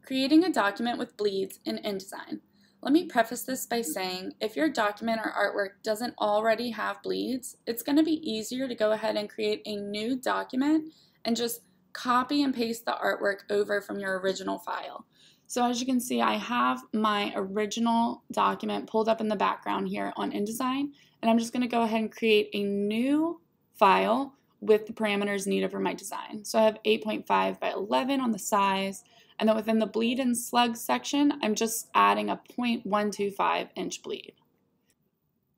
Creating a document with bleeds in InDesign. Let me preface this by saying if your document or artwork doesn't already have bleeds, it's going to be easier to go ahead and create a new document and just copy and paste the artwork over from your original file. So as you can see, I have my original document pulled up in the background here on InDesign, and I'm just going to go ahead and create a new file with the parameters needed for my design. So I have 8.5 by 11 on the size, and then within the bleed and slug section, I'm just adding a 0.125 inch bleed.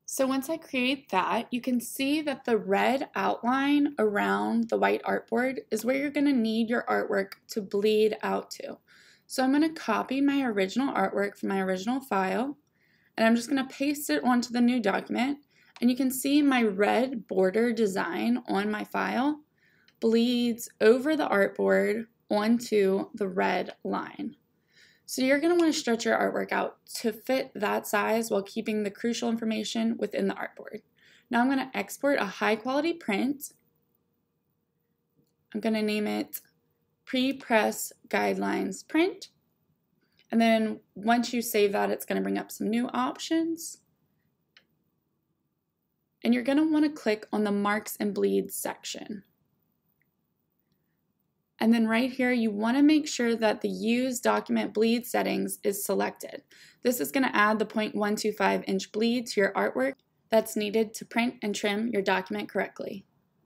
So once I create that, you can see that the red outline around the white artboard is where you're going to need your artwork to bleed out to. So I'm going to copy my original artwork from my original file, and I'm just going to paste it onto the new document. And you can see my red border design on my file bleeds over the artboard onto the red line. So you're going to want to stretch your artwork out to fit that size while keeping the crucial information within the artboard. Now I'm going to export a high quality print. I'm going to name it MPress Guidelines Print. And then once you save that, it's going to bring up some new options. And you're going to want to click on the Marks and Bleeds section. And then right here, you want to make sure that the Use Document Bleed settings is selected. This is going to add the 0.125 inch bleed to your artwork that's needed to print and trim your document correctly.